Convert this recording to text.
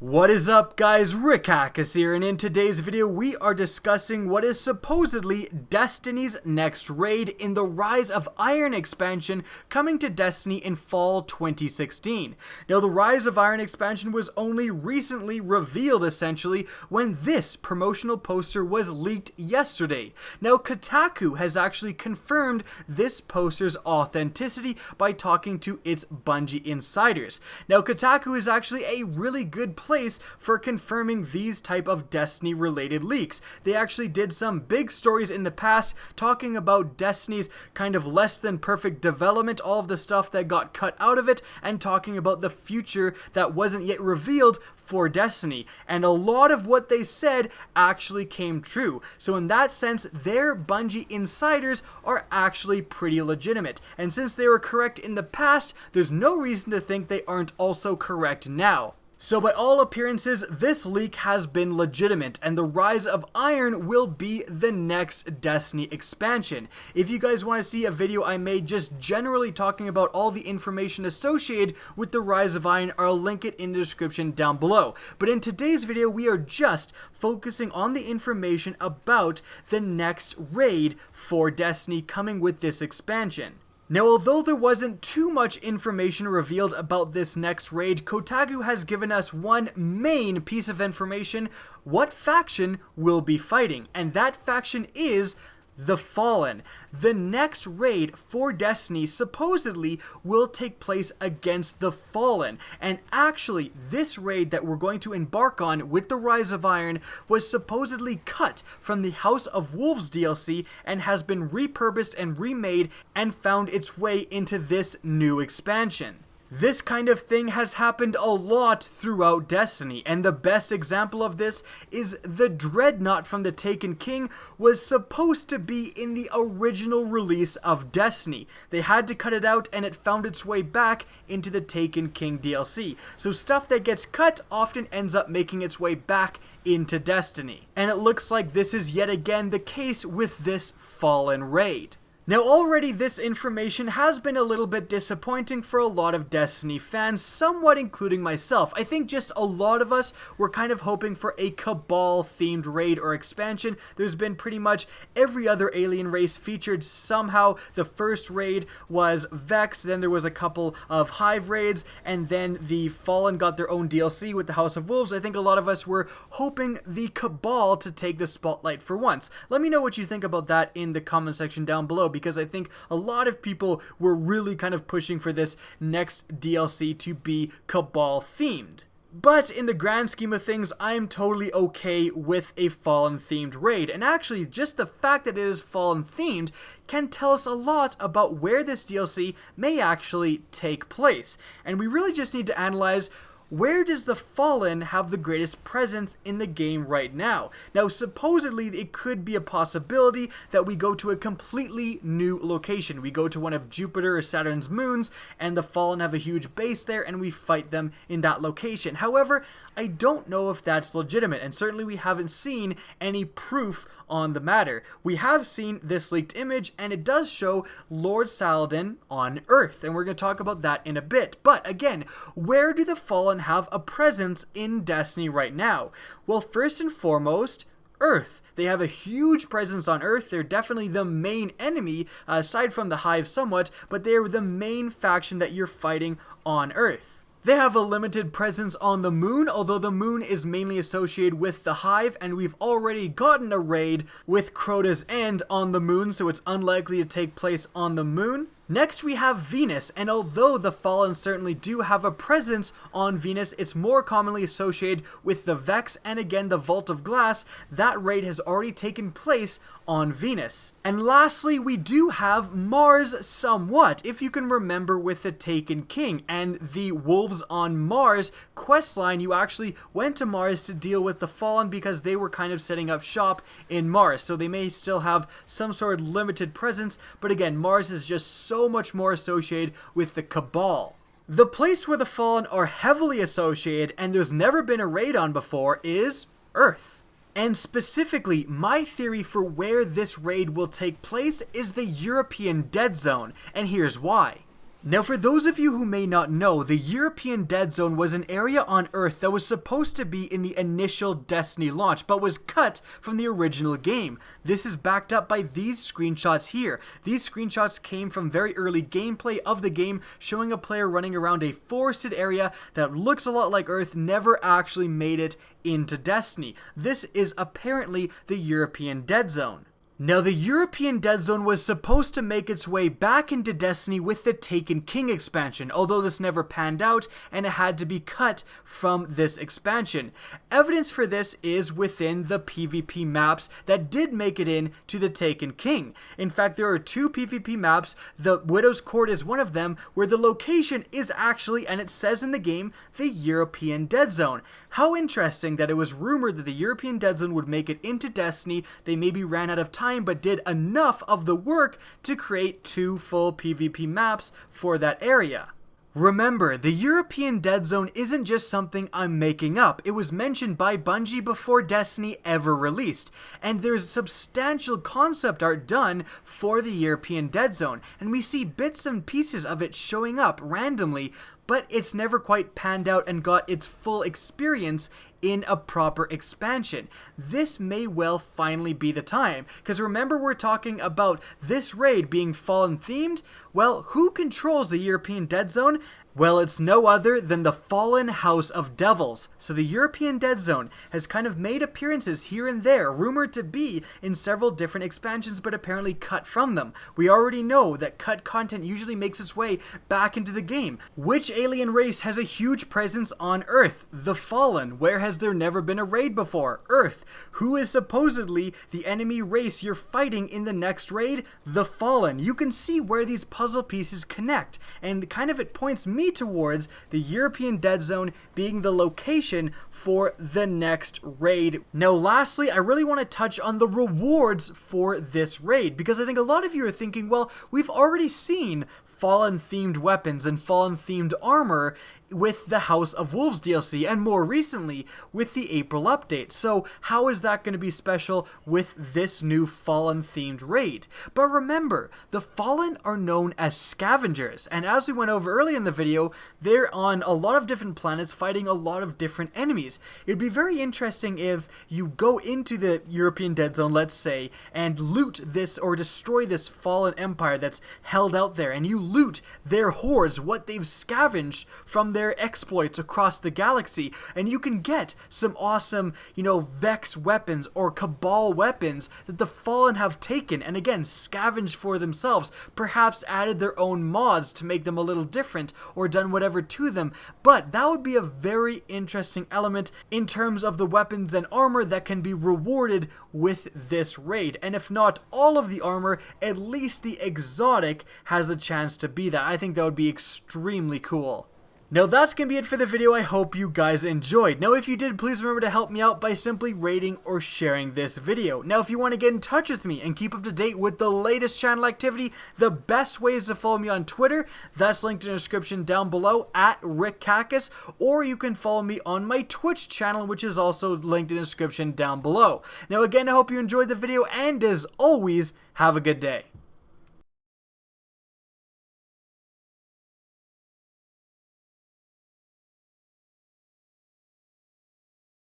What is up, guys? Rick Hackus here, and in today's video we are discussing what is supposedly Destiny's next raid in the Rise of Iron expansion coming to Destiny in fall 2016. Now, the Rise of Iron expansion was only recently revealed, essentially, when this promotional poster was leaked yesterday. Now, Kotaku has actually confirmed this poster's authenticity by talking to its Bungie insiders. Now, Kotaku is actually a really good place for confirming these type of Destiny related leaks. They actually did some big stories in the past talking about Destiny's kind of less than perfect development, all of the stuff that got cut out of it, and talking about the future that wasn't yet revealed for Destiny, and a lot of what they said actually came true. So in that sense, their Bungie insiders are actually pretty legitimate, and since they were correct in the past, there's no reason to think they aren't also correct now. So by all appearances, this leak has been legitimate, and the Rise of Iron will be the next Destiny expansion. If you guys want to see a video I made just generally talking about all the information associated with the Rise of Iron, I'll link it in the description down below. But in today's video, we are just focusing on the information about the next raid for Destiny coming with this expansion. Now, although there wasn't too much information revealed about this next raid, Kotaku has given us one main piece of information: what faction will be fighting, and that faction is the Fallen. The next raid for Destiny supposedly will take place against the Fallen, and actually this raid that we're going to embark on with the Rise of Iron was supposedly cut from the House of Wolves DLC and has been repurposed and remade and found its way into this new expansion. This kind of thing has happened a lot throughout Destiny, and the best example of this is the Dreadnought from the Taken King was supposed to be in the original release of Destiny. They had to cut it out, and it found its way back into the Taken King DLC. So stuff that gets cut often ends up making its way back into Destiny. And it looks like this is yet again the case with this Fallen raid. Now, already this information has been a little bit disappointing for a lot of Destiny fans, somewhat including myself. I think just a lot of us were kind of hoping for a Cabal-themed raid or expansion. There's been pretty much every other alien race featured somehow. The first raid was Vex, then there was a couple of Hive raids, and then the Fallen got their own DLC with the House of Wolves. I think a lot of us were hoping the Cabal to take the spotlight for once. Let me know what you think about that in the comment section down below, because I think a lot of people were really kind of pushing for this next DLC to be Cabal themed. But in the grand scheme of things, I'm totally okay with a Fallen themed raid, and actually just the fact that it is Fallen themed can tell us a lot about where this DLC may actually take place. And we really just need to analyze, where does the Fallen have the greatest presence in the game right now? Now, supposedly, it could be a possibility that we go to a completely new location. We go to one of Jupiter or Saturn's moons, and the Fallen have a huge base there, and we fight them in that location. However, I don't know if that's legitimate, and certainly we haven't seen any proof on the matter. We have seen this leaked image, and it does show Lord Saladin on Earth, and we're going to talk about that in a bit. But again, where do the Fallen have a presence in Destiny right now? Well, first and foremost, Earth. They have a huge presence on Earth. They're definitely the main enemy, aside from the Hive somewhat, but they're the main faction that you're fighting on Earth. They have a limited presence on the moon, although the moon is mainly associated with the Hive, and we've already gotten a raid with Crota's End on the moon, so it's unlikely to take place on the moon. Next, we have Venus, and although the Fallen certainly do have a presence on Venus, it's more commonly associated with the Vex, and again, the Vault of Glass. That raid has already taken place on Venus. And lastly, we do have Mars somewhat, if you can remember with the Taken King and the Wolves on Mars questline. You actually went to Mars to deal with the Fallen because they were kind of setting up shop in Mars, so they may still have some sort of limited presence, but again, Mars is just so much more associated with the Cabal. The place where the Fallen are heavily associated, and there's never been a raid on before, is Earth. And specifically, my theory for where this raid will take place is the European Dead Zone, and here's why. Now, for those of you who may not know, the European Dead Zone was an area on Earth that was supposed to be in the initial Destiny launch, but was cut from the original game. This is backed up by these screenshots here. These screenshots came from very early gameplay of the game, showing a player running around a forested area that looks a lot like Earth, never actually made it into Destiny. This is apparently the European Dead Zone. Now, the European Dead Zone was supposed to make its way back into Destiny with the Taken King expansion, although this never panned out and it had to be cut from this expansion. Evidence for this is within the PvP maps that did make it in to the Taken King. In fact, there are two PvP maps, the Widow's Court is one of them, where the location is actually, and it says in the game, the European Dead Zone. How interesting that it was rumored that the European Dead Zone would make it into Destiny. They maybe ran out of time, but did enough of the work to create two full PvP maps for that area. Remember, the European Dead Zone isn't just something I'm making up. It was mentioned by Bungie before Destiny ever released, and there's substantial concept art done for the European Dead Zone, and we see bits and pieces of it showing up randomly, but it's never quite panned out and got its full experience in a proper expansion. This may well finally be the time, because remember we're talking about this raid being Fallen themed? Well, who controls the European Dead Zone? Well, it's no other than the Fallen House of Devils. So the European Dead Zone has kind of made appearances here and there, rumored to be in several different expansions, but apparently cut from them. We already know that cut content usually makes its way back into the game. Which alien race has a huge presence on Earth? The Fallen. Where has there never been a raid before? Earth. Who is supposedly the enemy race you're fighting in the next raid? The Fallen. You can see where these puzzle pieces connect, and kind of it points me towards the European Dead Zone being the location for the next raid. Now, lastly, I really want to touch on the rewards for this raid, because I think a lot of you are thinking, well, we've already seen Fallen themed weapons and Fallen themed armor with the House of Wolves DLC, and more recently with the April update. So how is that going to be special with this new Fallen themed raid? But remember, the Fallen are known as scavengers, and as we went over early in the video, they're on a lot of different planets fighting a lot of different enemies. It'd be very interesting if you go into the European Dead Zone, let's say, and loot this or destroy this Fallen Empire that's held out there, and you loot their hordes, what they've scavenged from their exploits across the galaxy, and you can get some awesome, Vex weapons or Cabal weapons that the Fallen have taken and again scavenged for themselves, perhaps added their own mods to make them a little different or done whatever to them. But that would be a very interesting element in terms of the weapons and armor that can be rewarded with this raid, and if not all of the armor, at least the exotic has the chance to be that. I think that would be extremely cool. Now that's going to be it for the video. I hope you guys enjoyed. Now if you did, please remember to help me out by simply rating or sharing this video. Now if you want to get in touch with me and keep up to date with the latest channel activity, the best way is to follow me on Twitter. That's linked in the description down below at RickCacus, or you can follow me on my Twitch channel, which is also linked in the description down below. Now again, I hope you enjoyed the video, and as always, have a good day.